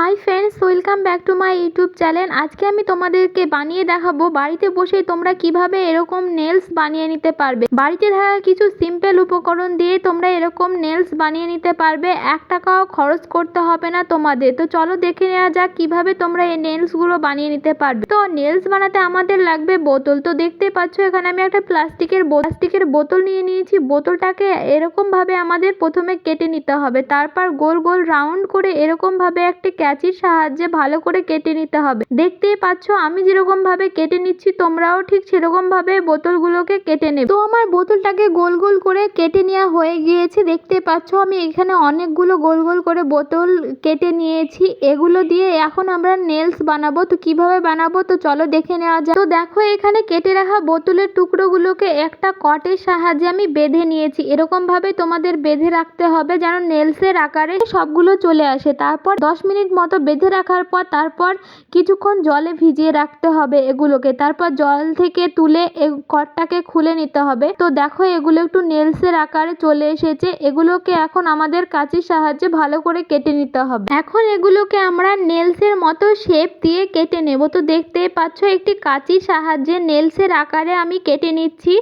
Hi friends, welcome back to my YouTube channel. আজকে আমি তোমাদেরকে বানিয়ে দেখাবো বাড়িতে বসে তোমরা কিভাবে এরকম নেলস বানিয়ে নিতে পারবে। বাড়িতে থাকা কিছু সিম্পল উপকরণ দিয়ে তোমরা এরকম নেলস বানিয়ে নিতে পারবে, 1 টাকাও খরচ করতে হবে না তোমাদের। তো চলো দেখে নেওয়া যাক কিভাবে তোমরা এই নেলসগুলো বানিয়ে নিতে পারবে। তো নেলস বানাতে আমাদের লাগবে বোতল। তো দেখতে পাচ্ছ এখানে আমি একটা প্লাস্টিকের বোতল নিয়ে নিয়েছি। বোতলটাকে এরকম ভাবে আমাদের প্রথমে কেটে নিতে হবে, তারপর গোল গোল রাউন্ড করে এরকম ভাবে একটা ক্যাচির সাহায্যে ভালো করে কেটে নিতে হবে। দেখতেই পাচ্ছ আমি যেরকম ভাবে কেটে নিচ্ছি, তোমরাও ঠিক সেরকম ভাবে বোতলগুলোকে কেটে নেবে। তো আমার বোতলটাকে গোল গোল করে কেটে নেওয়া হয়ে গিয়েছে। দেখতে পাচ্ছ আমি এখানে অনেকগুলো গোল গোল করে বোতল কেটে নিয়েছি। এগুলো দিয়ে এখন আমরা নেলস বানাবো। তো কিভাবে বানাবো তো চলো দেখে নেওয়া যাক। তো দেখো এখানে কেটে রাখা বোতলের টুকরোগুলোকে একটা কটের সাহায্যে আমি বেঁধে নিয়েছি। এরকম ভাবে তোমাদের বেঁধে রাখতে হবে যেন নেলসের আকারে সবগুলো চলে আসে। তারপর 10 মিনিট মতো বেঁধে রাখার পর তারপর কিছুক্ষণ জলে ভিজিয়ে রাখতে হবে এগুলোকে। তারপর জল থেকে তুলে কটটাকে খুলে নিতে হবে। তো দেখো এগুলো একটু নেলসের আকারে চলে এসেছে। এগুলোকে এখন আমাদের কাঁচির সাহায্যে ভালো করে কেটে নিতে হবে। এখন এগুলোকে আমরা নেলসের মতো শেপ দিয়ে কেটে নেব। তো দেখতেই পাচ্ছ একটি কাঁচির সাহায্যে নেলসের আকারে আমি কেটে নিচ্ছি।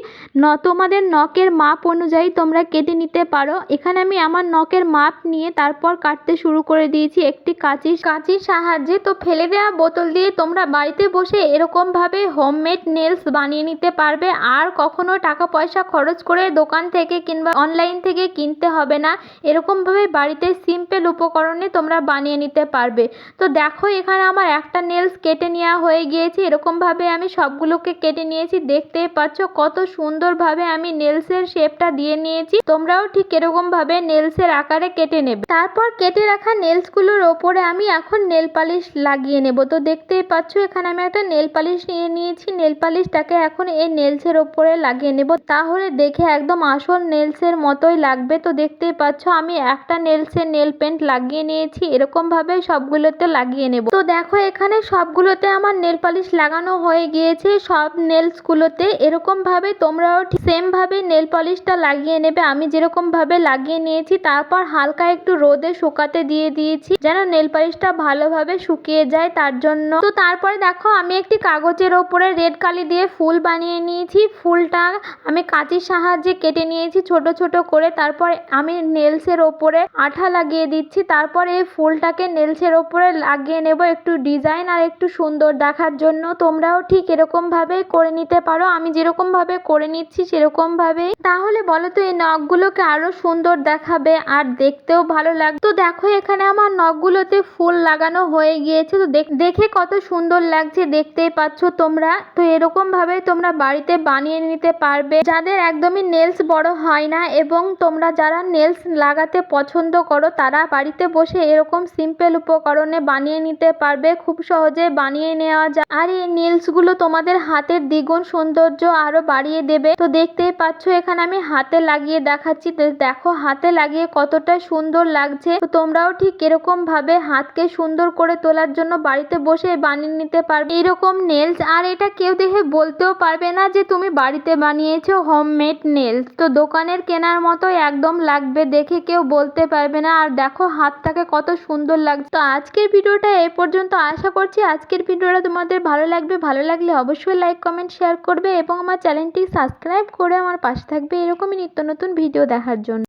তোমাদের নখের মাপ অনুযায়ী তোমরা কেটে নিতে পারো। এখানে আমি আমার নখের মাপ নিয়ে তারপর কাটতে শুরু করে দিয়েছি একটি কাঁচির সাহায্যে। তো ফেলে দেওয়া বোতল দিয়ে তোমরা বাড়িতে বসে এরকম ভাবে হোমমেড নেলস বানিয়ে নিতে পারবে। আর কখনো টাকা পয়সা খরচ করে দোকান থেকে কিংবা অনলাইন থেকে কিনতে হবে না। এরকম ভাবে বাড়িতে সিম্পল উপকরণে তোমরা বানিয়ে নিতে পারবে। তো দেখো এখানে আমার একটা নেলস কেটে নেওয়া হয়ে গিয়েছে। এরকম ভাবে আমি সবগুলোকে কেটে নিয়েছি। দেখতেই পাচ্ছ কত সুন্দর ভাবে আমি নেলসের শেপটা দিয়ে নিয়েছি। তোমরাও ঠিক এরকম ভাবে নেলসের আকারে কেটে নেবে। তারপর কেটে রাখা নেলসগুলোর ওপরে আমি এখন নেল পালিশ লাগিয়ে নেব। তো দেখতেই পাচ্ছ এখানে আমি একটা নেল পালিশ নিয়ে নিয়েছি। নেল পালিশটাকে এখন এই নেলসের ওপরে লাগিয়ে নেব, তাহলে দেখে একদম আসল নেলসের মতোই লাগবে। তো দেখতেই পাচ্ছ আমি একটা নেলসের নেল পেন্ট লাগিয়ে নিয়েছি। এরকম ভাবে সবগুলোতে লাগিয়ে নেব। তো দেখো এখানে সবগুলোতে আমার নেল পালিশ লাগানো হয়ে গিয়েছে। সব নেলসগুলোতে এরকম ভাবে তোমরাও সেম ভাবে নেল পালিশটা লাগিয়ে নেবে আমি যেরকম ভাবে লাগিয়ে নিয়েছি। তারপর হালকা একটু রোদে শুকাতে দিয়ে দিয়েছি যেন নেল পালিশটা ভালোভাবে শুকিয়ে যায় তার জন্য। তো তারপরে দেখো আমি একটি কাগজের ওপরে রেড কালি দিয়ে ফুল বানিয়ে নিয়েছি। ফুলটা আমি কাঁচির সাহায্যে কেটে নিয়েছি ছোট ছোট করে। তারপর আমি নেলসের ওপরে আঠা লাগিয়ে দিচ্ছি। তারপর এই ফুলটাকে নেলসের ওপরে লাগিয়ে নেব একটু ডিজাইন আর একটু সুন্দর দেখার জন্য। তোমরাও ঠিক এরকম ভাবে করে নিতে পারো, আমি যেরকম ভাবে করে নিচ্ছি সেরকম ভাবে। তাহলে বলো তো এই নখগুলোকে আরো সুন্দর দেখাবে আর দেখতেও ভালো লাগবে। তো দেখো এখানে আমার নখগুলোতে ফুল লাগানো হয়ে গিয়েছে। তো দেখে কত সুন্দর লাগছে দেখতেই পাচ্ছ তোমরা। তো এরকম ভাবে তোমরা বাড়িতে বানিয়ে নিতে পারবে যাদের একদমই নেলস বড় হয় না, এবং তোমরা যারা নেলস লাগাতে পছন্দ করো তারা বাড়িতে বসে এরকম সিম্পল উপকরণে বানিয়ে নিতে পারবে। খুব সহজে বানিয়ে নেওয়া যায় আর এই নেলসগুলো তোমাদের হাতের দ্বিগুণ সৌন্দর্য আরো বাড়িয়ে দেবে। তো দেখতেই পাচ্ছ এখানে আমি হাতে লাগিয়ে দেখাচ্ছি। তো দেখো হাতে লাগিয়ে কতটা সুন্দর লাগছে। তো তোমরাও ঠিক এরকম ভাবে হাতকে সুন্দর করে তোলার জন্য বাড়িতে বসে বানিয়ে নিতে পারবে এরকম নেলস। আর এটা কেউ দেখে বলতেও পারবে না যে তুমি বাড়িতে বানিয়েছো হোমমেড নেলস। তো দোকানের কেনার মতো একদম লাগবে, দেখে কেউ বলতে পারবে না। আর দেখো হাতটাকে কত সুন্দর লাগছে। তো আজকের ভিডিওটা এই পর্যন্ত। আশা করছি আজকের ভিডিওটা তোমাদের ভালো লাগবে। ভালো লাগলে অবশ্যই লাইক কমেন্ট শেয়ার করবে এবং আমার চ্যানেলটি সাবস্ক্রাইব করে আমার পাশে থাকবে এরকমই নিত্য নতুন ভিডিও দেখার জন্য।